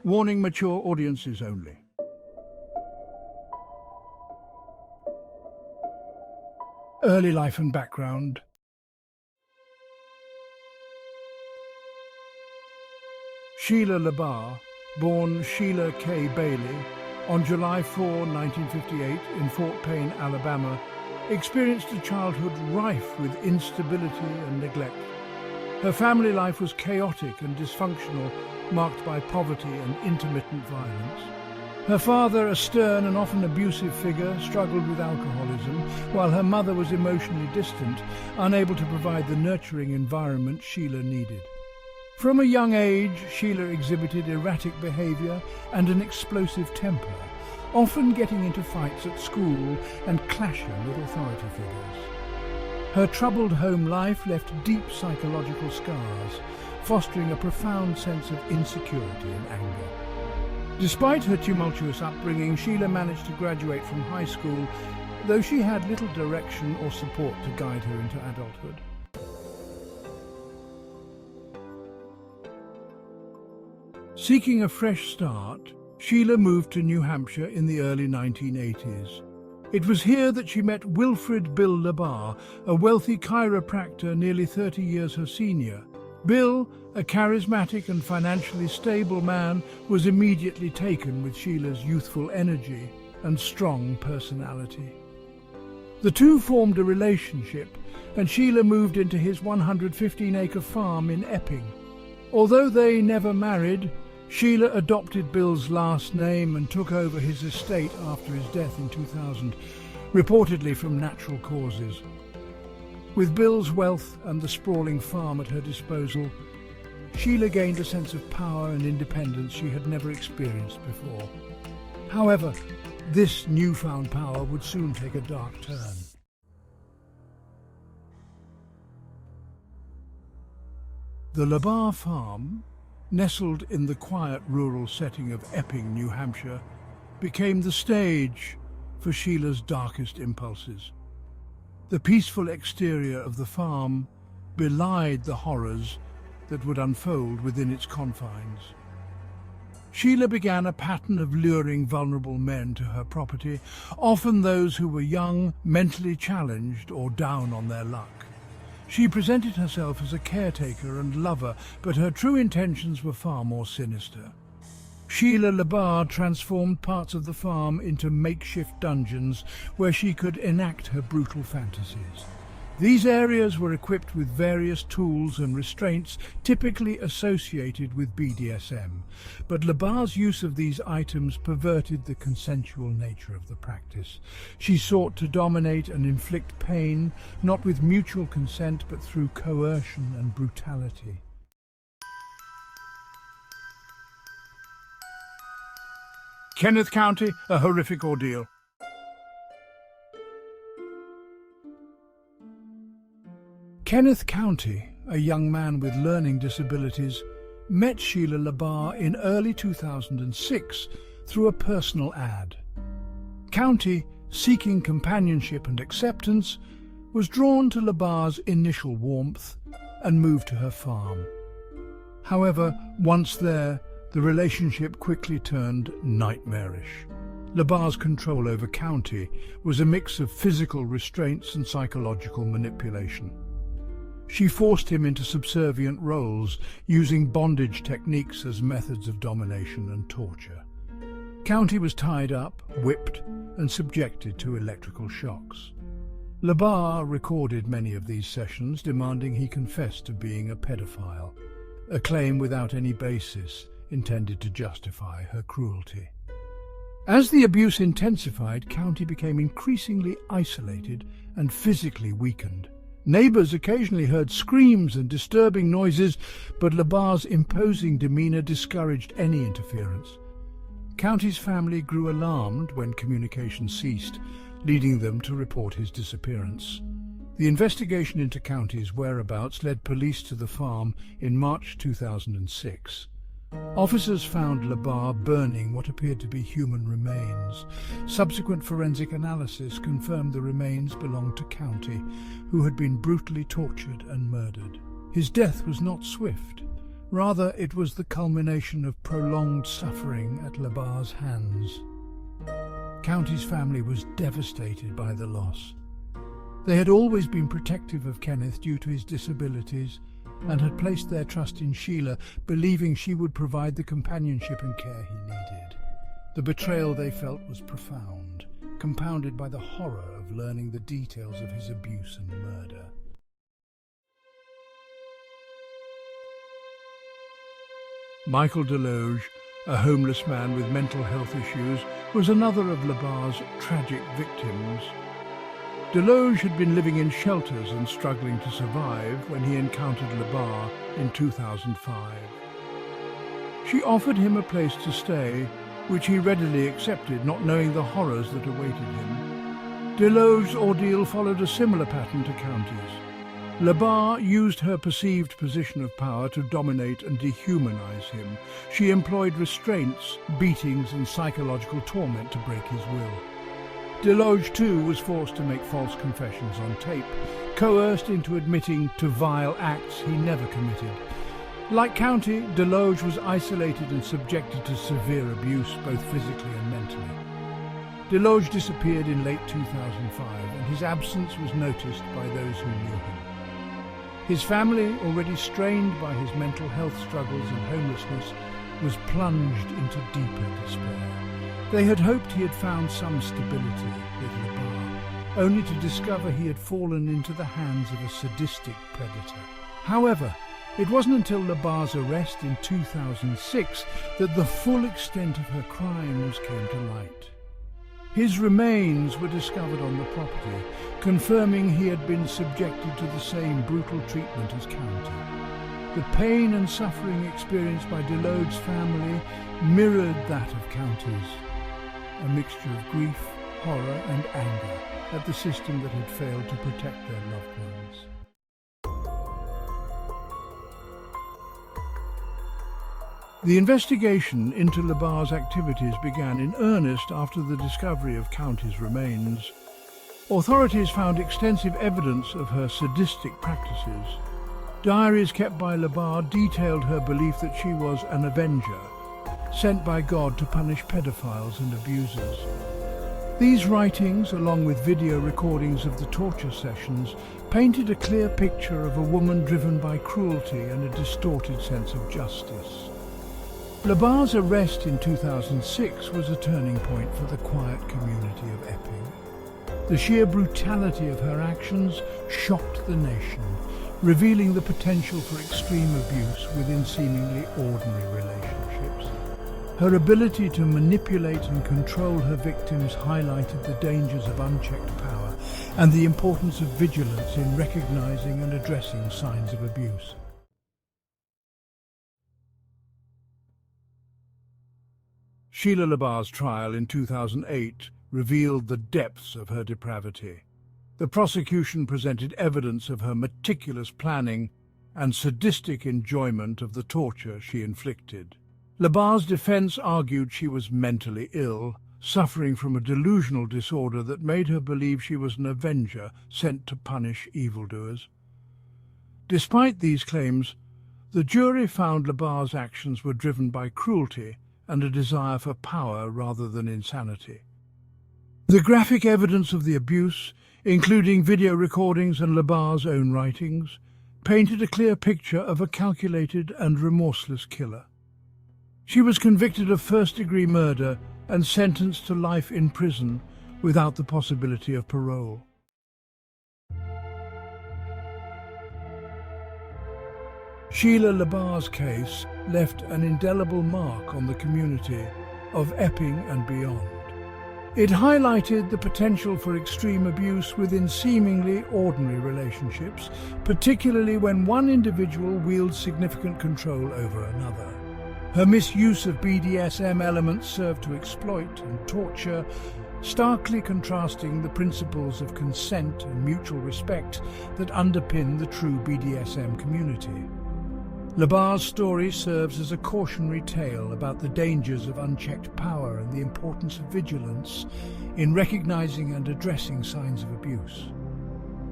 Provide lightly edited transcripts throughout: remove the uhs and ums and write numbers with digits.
Warning: mature audiences only. Early life and background. Sheila LaBarre, born Sheila K. Bailey, on July 4, 1958, in Fort Payne, Alabama, experienced a childhood rife with instability and neglect. Her family life was chaotic and dysfunctional, marked by poverty and intermittent violence. Her father, a stern and often abusive figure, struggled with alcoholism, while her mother was emotionally distant, unable to provide the nurturing environment Sheila needed. From a young age, Sheila exhibited erratic behavior and an explosive temper, often getting into fights at school and clashing with authority figures. Her troubled home life left deep psychological scars, fostering a profound sense of insecurity and anger. Despite her tumultuous upbringing, Sheila managed to graduate from high school, though she had little direction or support to guide her into adulthood. Seeking a fresh start, Sheila moved to New Hampshire in the early 1980s. It was here that she met Wilfred "Bill" LaBarre, a wealthy chiropractor nearly 30 years her senior. Bill, a charismatic and financially stable man, was immediately taken with Sheila's youthful energy and strong personality. The two formed a relationship, and Sheila moved into his 115-acre farm in Epping. Although they never married, Sheila adopted Bill's last name and took over his estate after his death in 2000, reportedly from natural causes. With Bill's wealth and the sprawling farm at her disposal, Sheila gained a sense of power and independence she had never experienced before. However, this newfound power would soon take a dark turn. The LaBarre farm, nestled in the quiet rural setting of Epping, New Hampshire, became the stage for Sheila's darkest impulses. The peaceful exterior of the farm belied the horrors that would unfold within its confines. Sheila began a pattern of luring vulnerable men to her property, often those who were young, mentally challenged, or down on their luck. She presented herself as a caretaker and lover, but her true intentions were far more sinister. Sheila LaBarre transformed parts of the farm into makeshift dungeons where she could enact her brutal fantasies. These areas were equipped with various tools and restraints typically associated with BDSM, but LaBarre's use of these items perverted the consensual nature of the practice. She sought to dominate and inflict pain, not with mutual consent, but through coercion and brutality. Kenneth County, a horrific ordeal. Kenneth County, a young man with learning disabilities, met Sheila LaBarre in early 2006 through a personal ad. County, seeking companionship and acceptance, was drawn to LaBarre's initial warmth and moved to her farm. However, once there, the relationship quickly turned nightmarish. LaBarre's control over County was a mix of physical restraints and psychological manipulation. She forced him into subservient roles, using bondage techniques as methods of domination and torture. County was tied up, whipped, and subjected to electrical shocks. LaBarre recorded many of these sessions, demanding he confess to being a pedophile, a claim without any basis intended to justify her cruelty. As the abuse intensified, County became increasingly isolated and physically weakened. Neighbors occasionally heard screams and disturbing noises, but LaBarre's imposing demeanor discouraged any interference. County's family grew alarmed when communication ceased, leading them to report his disappearance. The investigation into County's whereabouts led police to the farm in March 2006. Officers found LaBarre burning what appeared to be human remains. Subsequent forensic analysis confirmed the remains belonged to County, who had been brutally tortured and murdered. His death was not swift, Rather, it was the culmination of prolonged suffering at LaBarre's hands. County's family was devastated by the loss. They had always been protective of Kenneth due to his disabilities and had placed their trust in Sheila, believing she would provide the companionship and care he needed. The betrayal they felt was profound, compounded by the horror of learning the details of his abuse and murder. Michael Deloge, a homeless man with mental health issues, was another of LaBarre's tragic victims. Deloge had been living in shelters and struggling to survive when he encountered LaBarre in 2005. She offered him a place to stay, which he readily accepted, not knowing the horrors that awaited him. Deloge's ordeal followed a similar pattern to County's. LaBarre used her perceived position of power to dominate and dehumanize him. She employed restraints, beatings, and psychological torment to break his will. Deloge, too, was forced to make false confessions on tape, coerced into admitting to vile acts he never committed. Like County, Deloge was isolated and subjected to severe abuse, both physically and mentally. Deloge disappeared in late 2005, and his absence was noticed by those who knew him. His family, already strained by his mental health struggles and homelessness, was plunged into deeper despair. They had hoped he had found some stability with LaBarre, only to discover he had fallen into the hands of a sadistic predator. However, it wasn't until LaBarre's arrest in 2006 that the full extent of her crimes came to light. His remains were discovered on the property, confirming he had been subjected to the same brutal treatment as County. The pain and suffering experienced by Deloge's family mirrored that of County's, a mixture of grief, horror and anger at the system that had failed to protect their loved ones. The investigation into LaBarre's activities began in earnest after the discovery of County's remains. Authorities found extensive evidence of her sadistic practices. Diaries kept by LaBarre detailed her belief that she was an avenger, sent by God to punish pedophiles and abusers. These writings, along with video recordings of the torture sessions, painted a clear picture of a woman driven by cruelty and a distorted sense of justice. LaBarre's arrest in 2006 was a turning point for the quiet community of Epping. The sheer brutality of her actions shocked the nation, revealing the potential for extreme abuse within seemingly ordinary relationships. Her ability to manipulate and control her victims highlighted the dangers of unchecked power and the importance of vigilance in recognizing and addressing signs of abuse. Sheila LaBarre's trial in 2008 revealed the depths of her depravity. The prosecution presented evidence of her meticulous planning and sadistic enjoyment of the torture she inflicted. LaBarre's defense argued she was mentally ill, suffering from a delusional disorder that made her believe she was an avenger sent to punish evildoers. Despite these claims, the jury found LaBarre's actions were driven by cruelty and a desire for power rather than insanity. The graphic evidence of the abuse, including video recordings and LaBarre's own writings, painted a clear picture of a calculated and remorseless killer. She was convicted of first-degree murder and sentenced to life in prison without the possibility of parole. Sheila LaBarre's case left an indelible mark on the community of Epping and beyond. It highlighted the potential for extreme abuse within seemingly ordinary relationships, particularly when one individual wields significant control over another. Her misuse of BDSM elements served to exploit and torture, starkly contrasting the principles of consent and mutual respect that underpin the true BDSM community. LaBarre's story serves as a cautionary tale about the dangers of unchecked power and the importance of vigilance in recognizing and addressing signs of abuse.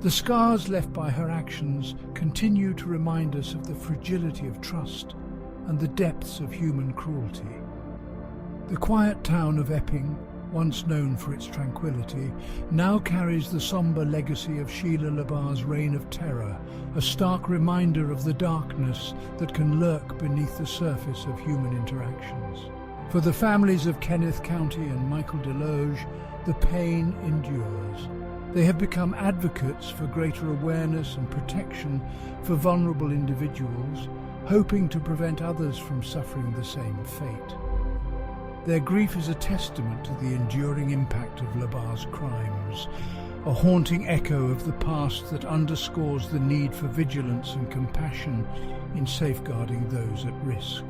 The scars left by her actions continue to remind us of the fragility of trust and the depths of human cruelty. The quiet town of Epping, once known for its tranquility, now carries the somber legacy of Sheila LaBarre's reign of terror, a stark reminder of the darkness that can lurk beneath the surface of human interactions. For the families of Kenneth County and Michael Deloge, the pain endures. They have become advocates for greater awareness and protection for vulnerable individuals, hoping to prevent others from suffering the same fate. Their grief is a testament to the enduring impact of LaBarre's crimes, a haunting echo of the past that underscores the need for vigilance and compassion in safeguarding those at risk.